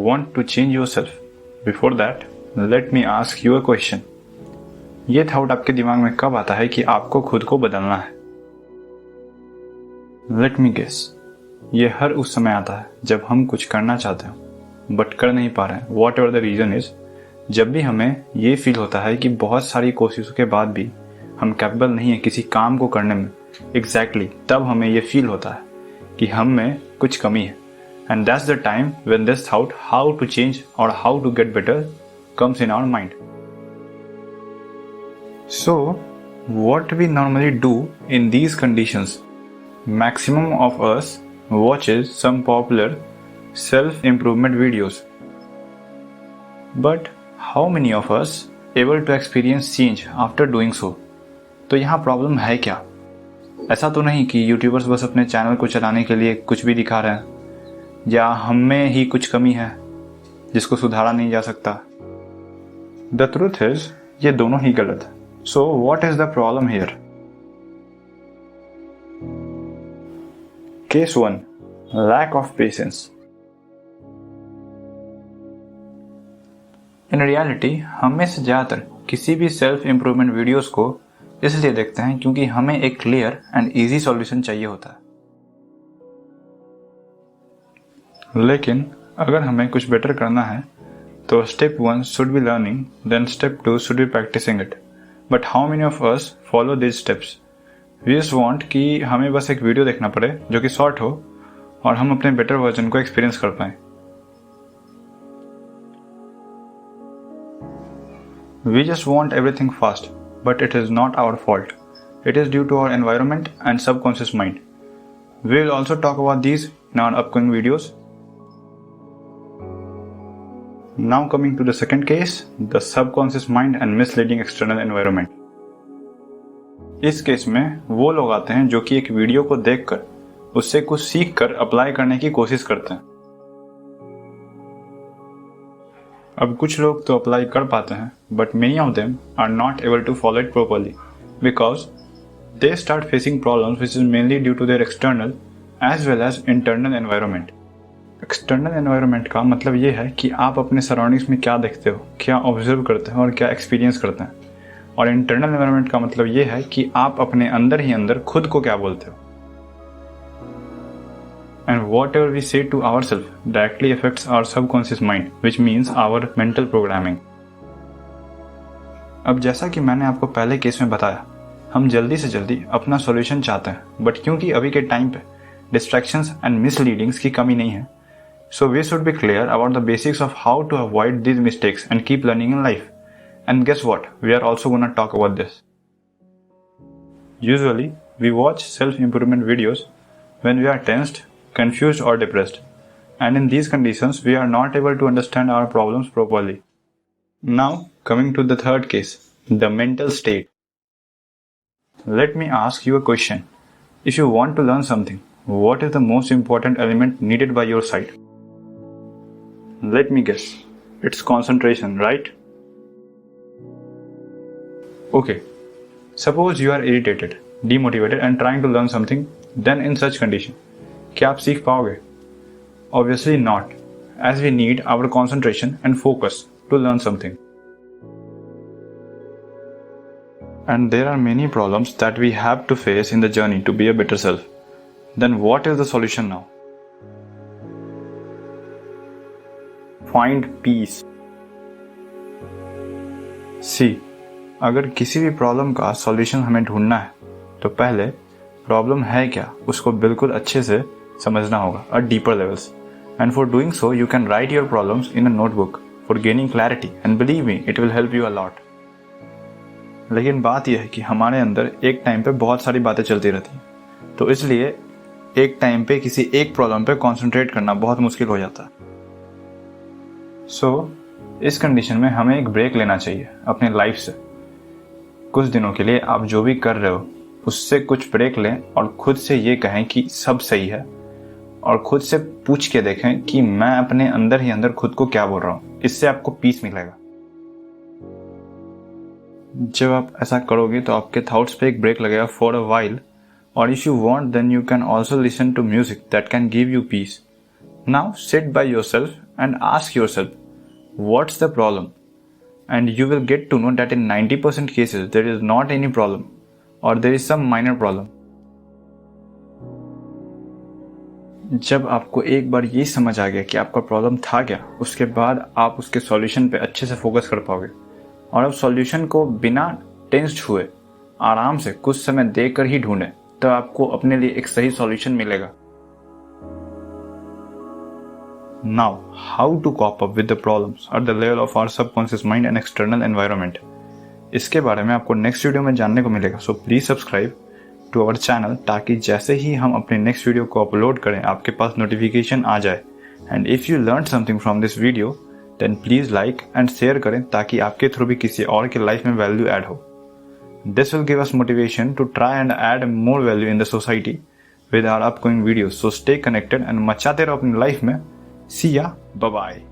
want to change yourself. Before that, let me ask you a question. ये thought आपके दिमाग में कब आता है कि आपको खुद को बदलना है? Let me guess. ये हर उस समय आता है जब हम कुछ करना चाहते हैं बट कर नहीं पा रहे हैं, whatever the reason is. जब भी हमें ये फील होता है कि बहुत सारी कोशिशों के बाद भी हम कैपेबल नहीं है किसी काम को करने में, एग्जैक्टली तब हमें ये फील होता है कि हम में कुछ कमी है. And that's the time when this thought how to change और how to get better comes in our mind. So, what we normally do in these conditions? Maximum of us watches some popular self-improvement videos. But how many of us able to experience change after doing so? तो यहाँ problem है क्या? ऐसा तो नहीं कि YouTubers बस अपने चैनल को चलाने के लिए कुछ भी दिखा रहे हैं या हम में ही कुछ कमी है जिसको सुधारा नहीं जा सकता. द ट्रूथ इज ये दोनों ही गलत है. So what is the problem here? Case 1, lack of patience. In reality हम में से ज्यादातर किसी भी सेल्फ इंप्रूवमेंट वीडियोस को इसलिए देखते हैं क्योंकि हमें एक क्लियर एंड इजी सॉल्यूशन चाहिए होता है. लेकिन अगर हमें कुछ बेटर करना है तो step 1 should be learning, then step 2 should be practicing it. But how many of us follow this steps? We just want कि हमें बस एक वीडियो देखना पड़े जो कि शॉर्ट हो और हम अपने बेटर वर्जन को एक्सपीरियंस कर पाएं. We just want everything fast, but it is not our fault. It is due to our environment and subconscious mind. We will also talk about these in our upcoming videos. Now coming to the second case, the subconscious mind and misleading external environment. इस case में वो लोग आते हैं जो कि एक video को देखकर उससे कुछ सीख कर अप्लाई करने की कोशिश करते हैं. अब कुछ लोग तो अप्लाई कर पाते हैं but many of them are not able to follow it properly because they start facing problems which is mainly due to their external as well as internal environment. External environment का मतलब ये है कि आप अपने सराउंडिंग्स में क्या देखते हो, क्या ऑब्जर्व करते हैं और क्या एक्सपीरियंस करते हैं. और इंटरनल एनवायरनमेंट का मतलब ये है कि आप अपने अंदर ही अंदर खुद को क्या बोलते हो. And whatever we say to our self directly affects our subconscious mind which means our mental programming. अब जैसा कि मैंने आपको पहले केस में बताया, हम जल्दी से जल्दी अपना सॉल्यूशन चाहते हैं बट क्योंकि अभी के टाइम पे डिस्ट्रैक्शंस एंड मिसलीडिंग्स की कमी नहीं है, so we should be clear about the basics of how to avoid these mistakes and keep learning in life. And guess what? We are also going to talk about this. Usually, we watch self-improvement videos when we are tensed, confused or depressed. And in these conditions, we are not able to understand our problems properly. Now, coming to the third case, the mental state. Let me ask you a question. If you want to learn something, what is the most important element needed by your side? Let me guess. It's concentration, right? Okay. Suppose you are irritated, demotivated and trying to learn something, then in such condition, क्या आप सीख पाओगे? Obviously not, as we need our concentration and focus to learn something. And there are many problems that we have to face in the journey to be a better self. Then what is the solution now? Find peace. See, अगर किसी भी problem का solution हमें ढूंढना है तो पहले problem है क्या उसको बिल्कुल अच्छे से समझना होगा at deeper levels. And for doing so, you can write your problems in a notebook for gaining clarity. And believe me, it will help you a lot. लेकिन बात यह है कि हमारे अंदर एक टाइम पे बहुत सारी बातें चलती रहती हैं, तो इसलिए एक टाइम पे किसी एक प्रॉब्लम पे कॉन्सेंट्रेट करना बहुत मुश्किल हो जाता है. सो इस कंडीशन में हमें एक ब्रेक लेना चाहिए अपने लाइफ से. कुछ दिनों के लिए आप जो भी कर रहे हो उससे कुछ ब्रेक लें और खुद से ये कहें कि सब सही है और खुद से पूछ के देखें कि मैं अपने अंदर ही अंदर खुद को क्या बोल रहा हूँ. इससे आपको पीस मिलेगा. जब आप ऐसा करोगे तो आपके थॉट्स पे एक ब्रेक लगेगा फॉर अ वाइल. और if you want then you can also listen to music that can give you peace. Now sit by yourself and ask yourself, what's the problem? And you will get to know that in 90% cases there is not any problem or there is some minor problem. जब आपको एक बार ये समझ आ गया कि आपका problem था क्या, उसके बाद आप उसके सॉल्यूशन पे अच्छे से फोकस कर पाओगे और अब सॉल्यूशन को बिना टेंस्ड हुए आराम से कुछ समय देकर ही ढूंढें, तो आपको अपने लिए एक सही सॉल्यूशन मिलेगा. Now, how to cope up with the problems at the level of our subconscious mind and external environment. इसके बारे में आपको नेक्स्ट वीडियो में जानने को मिलेगा. So please subscribe to our channel ताकि जैसे ही हम अपने नेक्स्ट वीडियो को अपलोड करें आपके पास नोटिफिकेशन आ जाए. And if you learn something from this video then please like and share करें ताकि आपके थ्रू भी किसी और के लाइफ में वैल्यू ऐड हो. This will give us motivation to try and add more value in the society with our upcoming videos. So stay connected and मचाते रहो अपनी लाइफ में. See ya. Bye-bye.